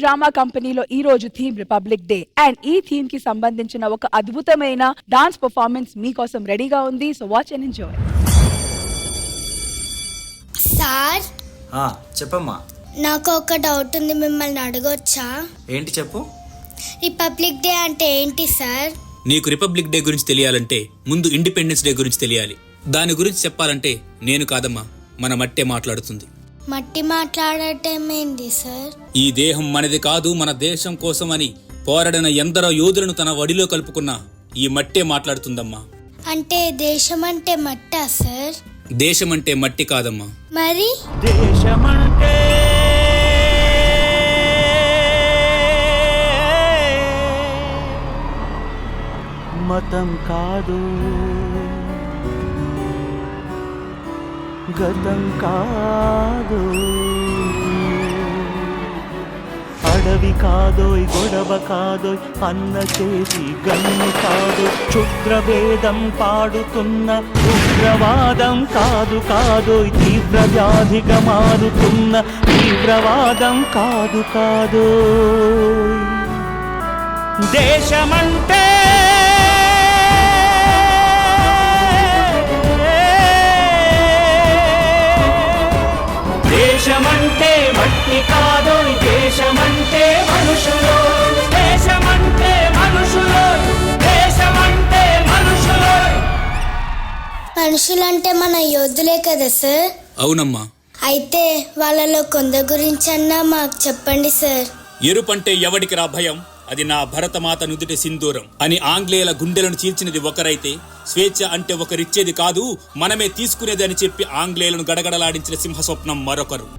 Drama కంపెనీలో ఈ రోజు థీమ్ రిపబ్లిక్ డే అండ్ ఈ థీమ్ కి సంబంధించిన ఒక అద్భుతమైన డాన్స్ పర్ఫార్మెన్స్ మీకోసం రెడీగా ఉంది. So watch and enjoy. Sir చెప్పమ్మా. నాకు ఒక డౌట్ ఉంది, మిమ్మల్ని అడగొచ్చా? ఏంటి చెప్పు. రిపబ్లిక్ డే అంటే ఏంటి సార్? నీకు రిపబ్లిక్ డే గురించి తెలియాలంటే ముందు ఇండిపెండెన్స్ డే గురించి తెలియాలి. దాని గురించి చెప్పాలంటే నేను కాదమ్మా, మన మట్టే మాట్లాడుతుంది. మట్టి మాట్లాడటం ఏంటి సార్? ఈ దేహం మనది కాదు, మన దేశం కోసం అని పోరాడిన ఎందరో యోధులను తన వడిలో కలుపుకున్న ఈ మట్టే మాట్లాడుతుందమ్మా. అంటే దేశం అంటే మట్టా సార్? దేశం అంటే మట్టి కాదమ్మా. మరి దేశమంటే మతం కాదు, గతం కాదు, అడవి కాదోయ్, గొడవ కాదోయ్, అన్న చేసి గన్ను కాదు, క్షుద్రవేదం పాడుతున్న ఉగ్రవాదం కాదు కాదోయ్, తీవ్ర వ్యాధిగా మారుతున్న తీవ్రవాదం కాదు కాదు. దేశమంటే దేశమంటే మట్టి కాదు, దేశమంటే మనుషులు, దేశమంటే మనుషులు, దేశమంటే మనుషులు. మనుషులంటే మన యోధులే కదా సార్? అవునమ్మా. అయితే వాళ్ళలో కొందరి గురించన్నా మాకు చెప్పండి సార్. ఎరుపంటే ఎవడికి రా భయం, అది నా భరతమాత నుదుటి సింధూరం అని ఆంగ్లేయుల గుండెలను చీల్చినది ఒకరైతే, స్వేచ్ఛ అంటే ఒకరిచ్చేది కాదు మనమే తీసుకునేది అని చెప్పి ఆంగ్లేయులను గడగడలాడించిన సింహస్వప్నం మరొకరు.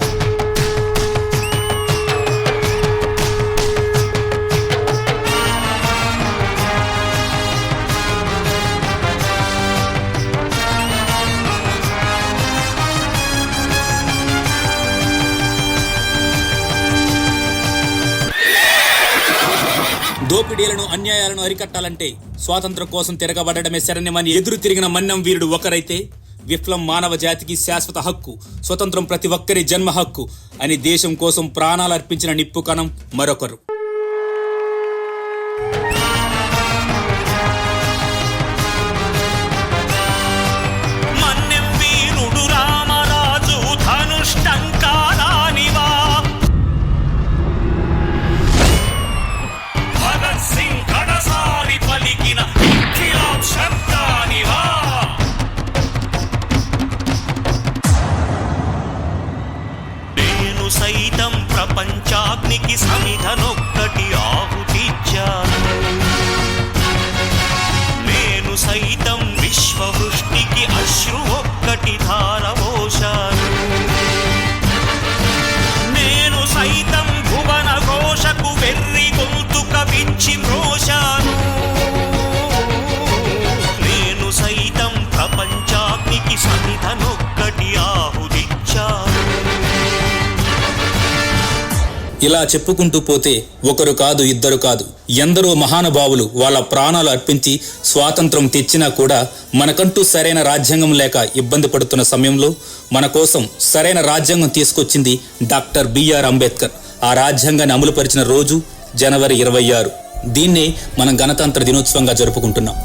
దోపిడీలను అన్యాయాలను అరికట్టాలంటే స్వాతంత్రం కోసం తిరగబడమే శరణ్యమని ఎదురు తిరిగిన మన్నం వీరుడు ఒకరైతే, విప్లవం మానవ జాతికి శాశ్వత హక్కు, స్వతంత్రం ప్రతి ఒక్కరి జన్మ హక్కు అని దేశం కోసం ప్రాణాలు అర్పించిన నిప్పు కణం మరొకరు. సైతం ప్రపంచాగ్నికి సమిధనొక్కటి ఆహుతిచ్చాను, నేను సైతం విశ్వవృష్టికి అశ్రు ఒక్కటి ధారవోశాను, నేను సైతం భువన ఘోషకు వెర్రి గొంతుక విచ్చి మ్రోశాను, నేను సైతం ప్రపంచాగ్నికి సమిధనొక్కటి ఆహుతిచ్చాను. ఇలా చెప్పుకుంటూ పోతే ఒకరు కాదు, ఇద్దరు కాదు, ఎందరో మహానుభావులు వాళ్ళ ప్రాణాలు అర్పించి స్వాతంత్రం తెచ్చినా కూడా మనకంటూ సరైన రాజ్యాంగం లేక ఇబ్బంది పడుతున్న సమయంలో మన కోసం సరైన రాజ్యాంగం తీసుకొచ్చింది డాక్టర్ బిఆర్ అంబేద్కర్. ఆ రాజ్యాంగాన్ని అమలుపరిచిన రోజు జనవరి 26. దీన్నే మనం గణతంత్ర దినోత్సవంగా జరుపుకుంటున్నాం.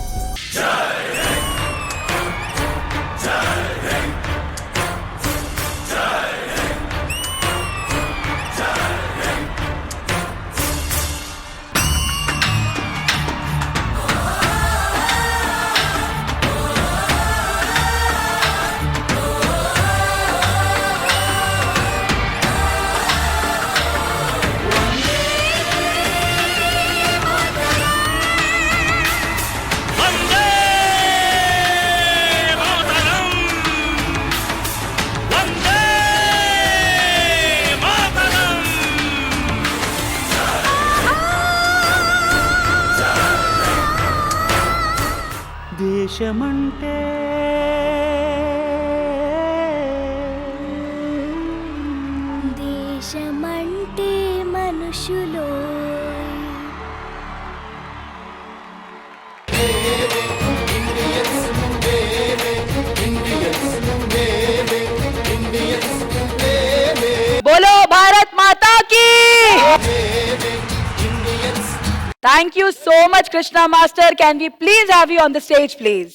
దేశమంటే దేశమంటే మనుషులు, बोलो भारत माता की। Thank you so much, Krishna Master. Can we please have you on the stage, please?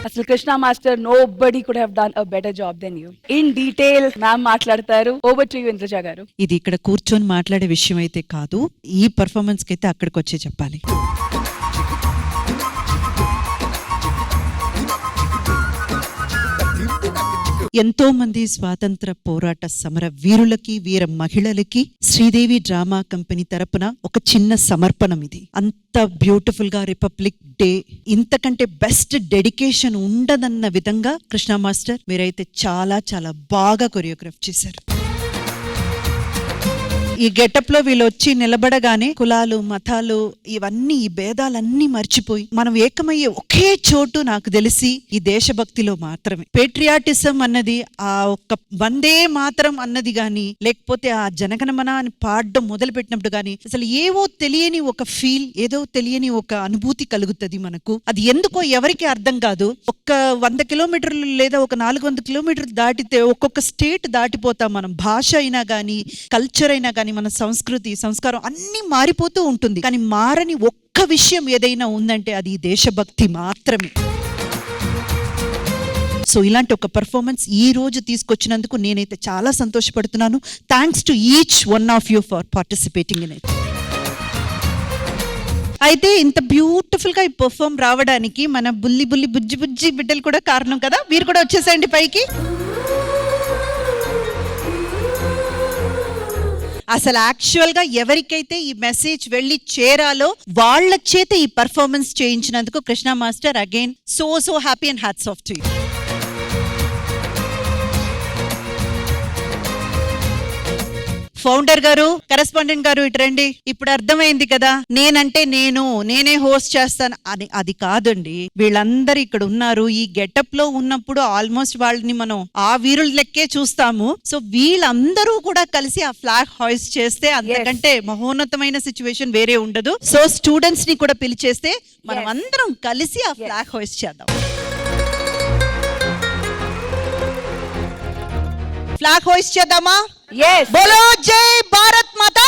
అసలు Krishna master nobody could have done a better job than you. In detail, ma'am మాట్లాడతారు. Over to you, ఇంద్రజ గారు. ఇది ఇక్కడ కూర్చొని మాట్లాడే విషయం అయితే కాదు, ఈ పర్ఫార్మెన్స్ కి అయితే అక్కడికి వచ్చే చెప్పాలి. ఎంతో మంది స్వాతంత్ర పోరాట సమర వీరులకి, వీర మహిళలకి శ్రీదేవి డ్రామా కంపెనీ తరపున ఒక చిన్న సమర్పణం ఇది. అంత బ్యూటిఫుల్ గా రిపబ్లిక్ డే, ఇంతకంటే బెస్ట్ డెడికేషన్ ఉండదన్న విధంగా కృష్ణ మాస్టర్ మీరైతే చాలా చాలా బాగా కొరియోగ్రాఫ్ చేశారు. ఈ గెటప్ లో వీళ్ళు వచ్చి నిలబడగానే కులాలు, మతాలు, ఇవన్నీ, ఈ భేదాలన్నీ మర్చిపోయి మనం ఏకమయ్యే ఒకే చోటు నాకు తెలిసి ఈ దేశభక్తిలో మాత్రమే. పేట్రియాటిజం అన్నది, ఆ ఒక్క వందే మాత్రం అన్నది గాని, లేకపోతే ఆ జనగణమన అని పాడడం మొదలు పెట్టినప్పుడు గాని అసలు ఏవో తెలియని ఒక ఫీల్, ఏదో తెలియని ఒక అనుభూతి కలుగుతుంది మనకు. అది ఎందుకో ఎవరికి అర్థం కాదు. ఒక్క 100 కిలోమీటర్లు లేదా ఒక 400 కిలోమీటర్లు దాటితే ఒక్కొక్క స్టేట్ దాటిపోతాం మనం. భాష అయినా గానీ, కల్చర్ అయినా గానీ, మన సంస్కృతి, సంస్కారం అన్ని మారిపోతూ ఉంటుంది. కానీ మారని ఒక్క విషయం ఏదైనా ఉందంటే అది దేశభక్తి మాత్రమే. సో ఇలాంటి ఒక పర్ఫార్మెన్స్ ఈ రోజు తీసుకొచ్చినందుకు నేనైతే చాలా సంతోషపడుతున్నాను. Thanks to each one of you for participating in it. అయితే ఇంత బ్యూటిఫుల్ గా ఈ పర్ఫార్మ్ రావడానికి మన బుల్లి బుల్లి బుజ్జి బుజ్జి బిడ్డలు కూడా కారణం కదా. మీరు కూడా వచ్చేసేయండి పైకి. అసలు యాక్చువల్ గా ఎవరికైతే ఈ మెసేజ్ వెళ్ళి చేరాలో వాళ్ళ చేత ఈ పర్ఫార్మెన్స్ చేయించినందుకు Krishna master again so happy and hats off to you. Founder గారు, కరెస్పాండెంట్ గారు, ఇటు రండి. ఇప్పుడు అర్థమైంది కదా, నేనంటే నేనే హోస్ట్ చేస్తాను అని. అది కాదండి, వీళ్ళందరూ ఇక్కడ ఉన్నారు. ఈ గెటప్ లో ఉన్నప్పుడు ఆల్మోస్ట్ వాళ్ళని మనం ఆ వీరుల లెక్కే చూస్తాము. సో వీళ్ళందరూ కూడా కలిసి ఆ ఫ్లాగ్ హాయిస్ట్ చేస్తే అంతకంటే మహోన్నతమైన సిచ్యువేషన్ వేరే ఉండదు. సో స్టూడెంట్స్ ని కూడా పిలిచేస్తే మనం అందరం కలిసి ఆ ఫ్లాగ్ హాయిస్ట్ చేద్దాం. ఫ్లాగ్ హోయిస్ట్ చేద్దామా? Yes. బోలో జై భారత్ మాతా